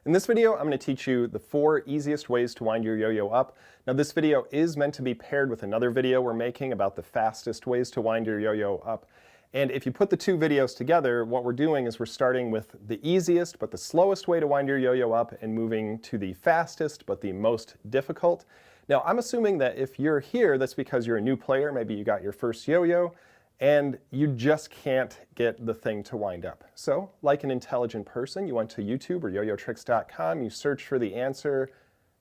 In this video, I'm going to teach you the 4 easiest ways to wind your yo-yo up. Now this video is meant to be paired with another video we're making about the fastest ways to wind your yo-yo up. And if you put the 2 videos together, what we're doing is we're starting with the easiest but the slowest way to wind your yo-yo up and moving to the fastest but the most difficult. Now I'm assuming that if you're here, that's because you're a new player, maybe you got your first yo-yo, and you just can't get the thing to wind up. So, like an intelligent person, you went to YouTube or yoyotricks.com, you searched for the answer,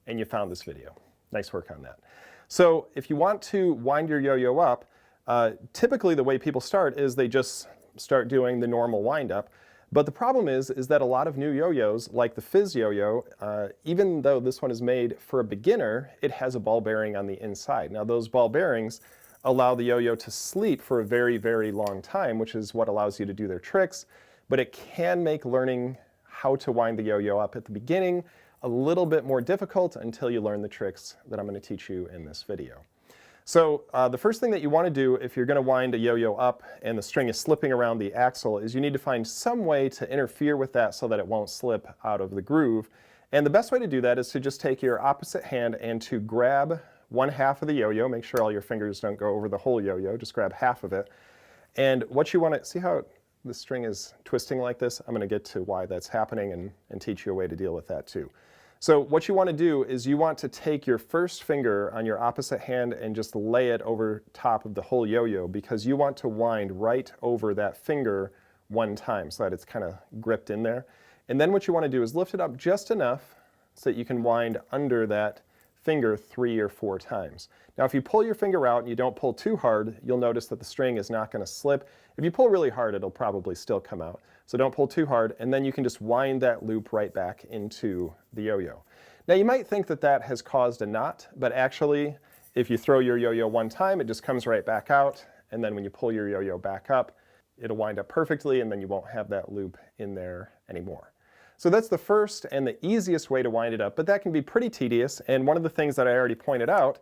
and you found this video. Nice work on that. So, if you want to wind your yo-yo up, typically the way people start is they just start doing the normal wind up. But the problem is that a lot of new yo-yos, like the Fizz yo-yo, even though this one is made for a beginner, it has a ball bearing on the inside. Now those ball bearings allow the yo-yo to sleep for a very, very long time, which is what allows you to do their tricks, but it can make learning how to wind the yo-yo up at the beginning a little bit more difficult until you learn the tricks that I'm going to teach you in this video. So the first thing that you want to do if you're going to wind a yo-yo up and the string is slipping around the axle is you need to find some way to interfere with that so that it won't slip out of the groove. And the best way to do that is to just take your opposite hand and to grab one half of the yo-yo. Make sure all your fingers don't go over the whole yo-yo, just grab half of it. And what you want to, see how the string is twisting like this? I'm going to get to why that's happening and teach you a way to deal with that too. So what you want to do is you want to take your first finger on your opposite hand and just lay it over top of the whole yo-yo, because you want to wind right over that finger one time so that it's kind of gripped in there. And then what you want to do is lift it up just enough so that you can wind under that finger 3 or 4 times. Now if you pull your finger out and you don't pull too hard, you'll notice that the string is not going to slip. If you pull really hard, it'll probably still come out. So don't pull too hard, and then you can just wind that loop right back into the yo-yo. Now you might think that that has caused a knot, but actually if you throw your yo-yo one time, it just comes right back out, and then when you pull your yo-yo back up, it'll wind up perfectly, and then you won't have that loop in there anymore. So that's the first and the easiest way to wind it up, but that can be pretty tedious, and one of the things that I already pointed out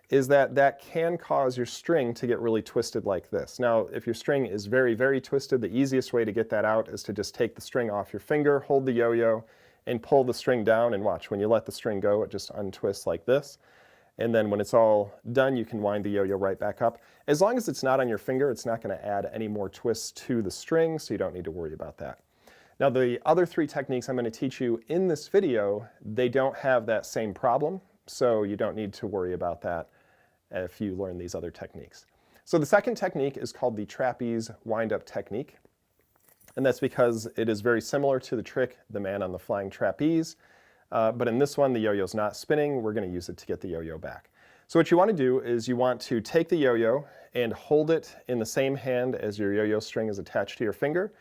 is that that can cause your string to get really twisted like this. Now, if your string is very, very twisted, the easiest way to get that out is to just take the string off your finger, hold the yo-yo, and pull the string down, and watch, when you let the string go, it just untwists like this. And then when it's all done, you can wind the yo-yo right back up. As long as it's not on your finger, it's not going to add any more twists to the string, so you don't need to worry about that. Now the other 3 techniques I'm going to teach you in this video, they don't have that same problem, so you don't need to worry about that if you learn these other techniques. So the second technique is called the trapeze wind-up technique, and that's because it is very similar to the trick, the man on the flying trapeze, but in this one the yo-yo's not spinning. We're going to use it to get the yo-yo back. So what you want to do is you want to take the yo-yo and hold it in the same hand as your yo-yo string is attached to your finger.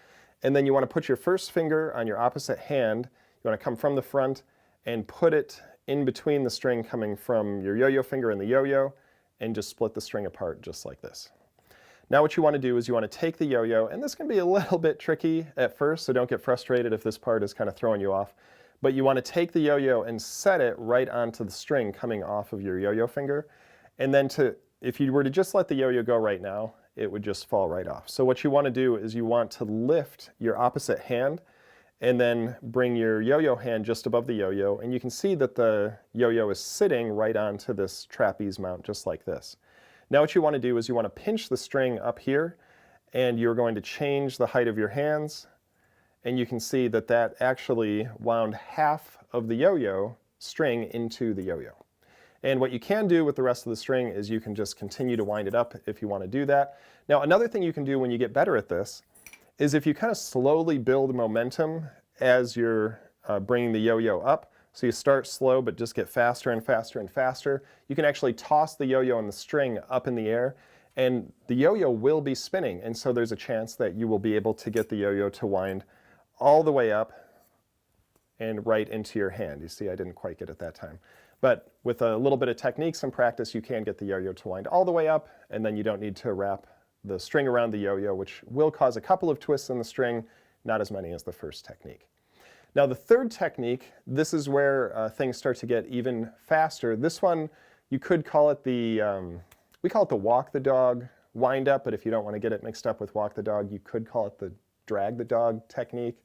And then you want to put your first finger on your opposite hand. You want to come from the front and put it in between the string coming from your yo-yo finger and the yo-yo, and just split the string apart just like this. Now what you want to do is you want to take the yo-yo, and this can be a little bit tricky at first, so don't get frustrated if this part is kind of throwing you off. But you want to take the yo-yo and set it right onto the string coming off of your yo-yo finger. And then if you were to just let the yo-yo go right now, it would just fall right off. So what you want to do is you want to lift your opposite hand and then bring your yo-yo hand just above the yo-yo, and you can see that the yo-yo is sitting right onto this trapeze mount just like this. Now what you want to do is you want to pinch the string up here, and you're going to change the height of your hands, and you can see that that actually wound half of the yo-yo string into the yo-yo. And what you can do with the rest of the string is you can just continue to wind it up if you want to do that. Now another thing you can do when you get better at this is if you kind of slowly build momentum as you're bringing the yo-yo up. So you start slow but just get faster and faster and faster. You can actually toss the yo-yo and the string up in the air, and the yo-yo will be spinning, and so there's a chance that you will be able to get the yo-yo to wind all the way up and right into your hand. You see, I didn't quite get it that time. But with a little bit of technique, some practice, you can get the yo-yo to wind all the way up, and then you don't need to wrap the string around the yo-yo, which will cause a couple of twists in the string, not as many as the first technique. Now the third technique, this is where things start to get even faster. This one, you could call it the, we call it the walk the dog wind up, but if you don't want to get it mixed up with walk the dog, you could call it the drag the dog technique.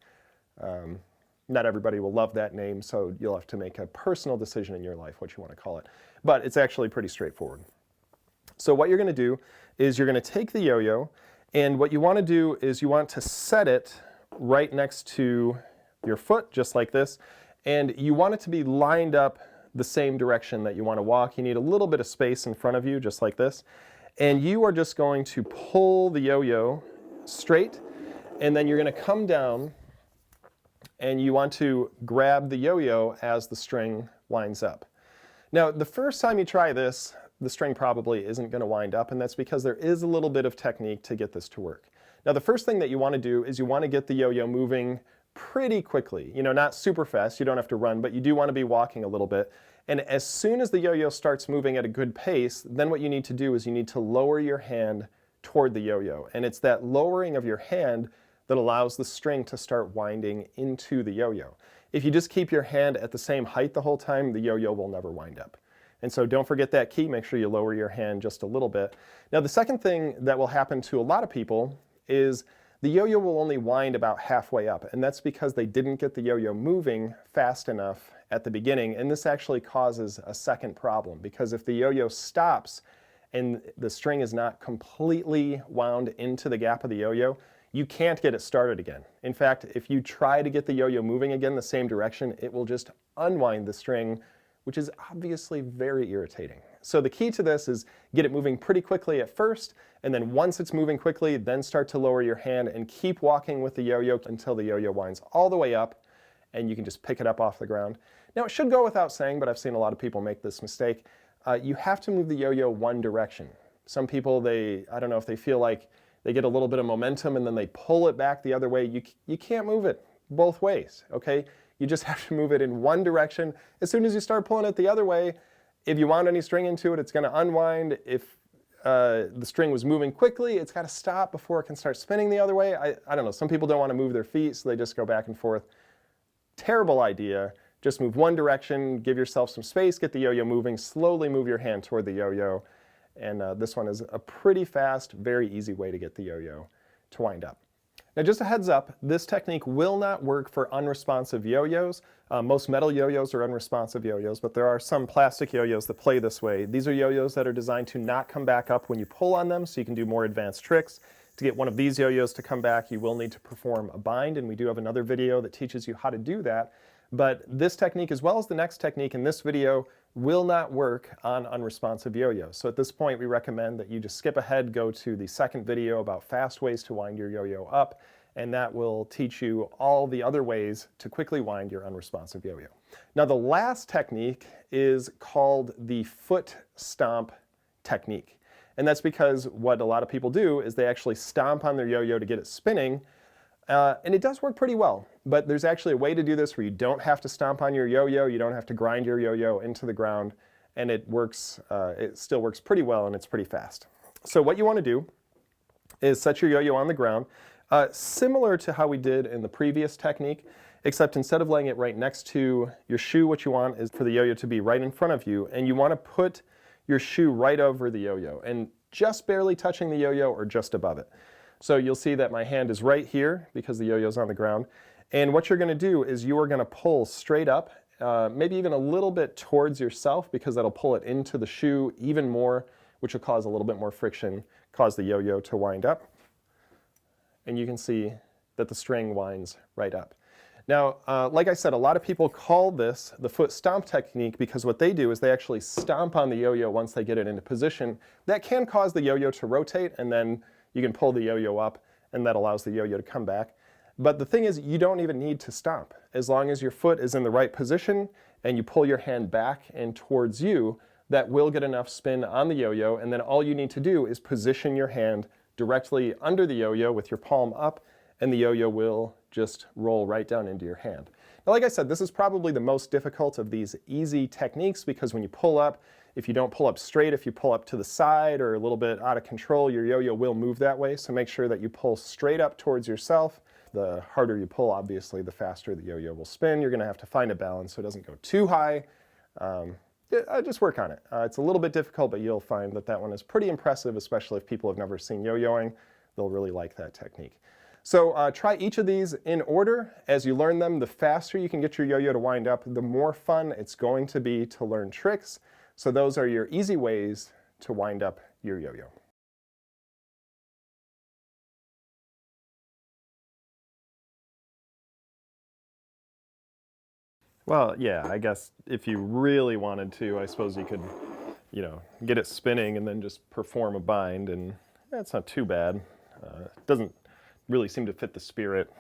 Not everybody will love that name, so you'll have to make a personal decision in your life what you want to call it. But it's actually pretty straightforward. So what you're going to do is you're going to take the yo-yo, and what you want to do is you want to set it right next to your foot, just like this, and you want it to be lined up the same direction that you want to walk. You need a little bit of space in front of you, just like this, and you are just going to pull the yo-yo straight, and then you're going to come down, and you want to grab the yo-yo as the string winds up. Now, the first time you try this, the string probably isn't going to wind up, and that's because there is a little bit of technique to get this to work. Now, the first thing that you want to do is you want to get the yo-yo moving pretty quickly. You know, not super fast, you don't have to run, but you do want to be walking a little bit. And as soon as the yo-yo starts moving at a good pace, then what you need to do is you need to lower your hand toward the yo-yo. And it's that lowering of your hand that allows the string to start winding into the yo-yo. If you just keep your hand at the same height the whole time, the yo-yo will never wind up. And so don't forget that key, make sure you lower your hand just a little bit. Now, the second thing that will happen to a lot of people is the yo-yo will only wind about halfway up, and that's because they didn't get the yo-yo moving fast enough at the beginning, and this actually causes a second problem, because if the yo-yo stops and the string is not completely wound into the gap of the yo-yo, you can't get it started again. In fact, if you try to get the yo-yo moving again the same direction, it will just unwind the string, which is obviously very irritating. So the key to this is get it moving pretty quickly at first, and then once it's moving quickly, then start to lower your hand and keep walking with the yo-yo until the yo-yo winds all the way up, and you can just pick it up off the ground. Now, it should go without saying, but I've seen a lot of people make this mistake. You have to move the yo-yo one direction. Some people, I don't know if they feel like they get a little bit of momentum and then they pull it back the other way. You can't move it both ways, okay? You just have to move it in one direction. As soon as you start pulling it the other way, if you wound any string into it, it's going to unwind. If the string was moving quickly, it's got to stop before it can start spinning the other way. I don't know. Some people don't want to move their feet, so they just go back and forth. Terrible idea. Just move one direction, give yourself some space, get the yo-yo moving, slowly move your hand toward the yo-yo. And this one is a pretty fast, very easy way to get the yo-yo to wind up. Now, just a heads up, this technique will not work for unresponsive yo-yos. Most metal yo-yos are unresponsive yo-yos, but there are some plastic yo-yos that play this way. These are yo-yos that are designed to not come back up when you pull on them, so you can do more advanced tricks. To get one of these yo-yos to come back, you will need to perform a bind, and we do have another video that teaches you how to do that. But this technique, as well as the next technique in this video, will not work on unresponsive yo-yos. So at this point, we recommend that you just skip ahead, go to the second video about fast ways to wind your yo-yo up, and that will teach you all the other ways to quickly wind your unresponsive yo-yo. Now, the last technique is called the foot stomp technique. And that's because what a lot of people do is they actually stomp on their yo-yo to get it spinning, and it does work pretty well. But there's actually a way to do this where you don't have to stomp on your yo-yo, you don't have to grind your yo-yo into the ground, and it works. It still works pretty well, and it's pretty fast. So what you want to do is set your yo-yo on the ground, similar to how we did in the previous technique, except instead of laying it right next to your shoe, what you want is for the yo-yo to be right in front of you, and you want to put your shoe right over the yo-yo, and just barely touching the yo-yo or just above it. So you'll see that my hand is right here because the yo-yo's on the ground. And what you're going to do is you are going to pull straight up, maybe even a little bit towards yourself, because that'll pull it into the shoe even more, which will cause a little bit more friction, cause the yo-yo to wind up. And you can see that the string winds right up. Now, like I said, a lot of people call this the foot stomp technique because what they do is they actually stomp on the yo-yo once they get it into position. That can cause the yo-yo to rotate, and then you can pull the yo-yo up, and that allows the yo-yo to come back. But the thing is, you don't even need to stomp. As long as your foot is in the right position and you pull your hand back and towards you, that will get enough spin on the yo-yo, and then all you need to do is position your hand directly under the yo-yo with your palm up, and the yo-yo will just roll right down into your hand. Now, like I said, this is probably the most difficult of these easy techniques, because when you pull up, if you don't pull up straight, if you pull up to the side or a little bit out of control, your yo-yo will move that way. So make sure that you pull straight up towards yourself. The harder you pull, obviously, the faster the yo-yo will spin. You're going to have to find a balance so it doesn't go too high. Just work on it. It's a little bit difficult, but you'll find that that one is pretty impressive, especially if people have never seen yo-yoing. They'll really like that technique. So try each of these in order. As you learn them, the faster you can get your yo-yo to wind up, the more fun it's going to be to learn tricks. So those are your easy ways to wind up your yo-yo. Well, yeah, I guess if you really wanted to, I suppose you could, get it spinning and then just perform a bind, and that's not too bad. It doesn't really seem to fit the spirit,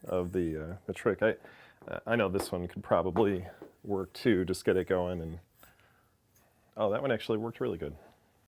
of the trick. I know this one could probably work too. Just get it going, and oh, that one actually worked really good.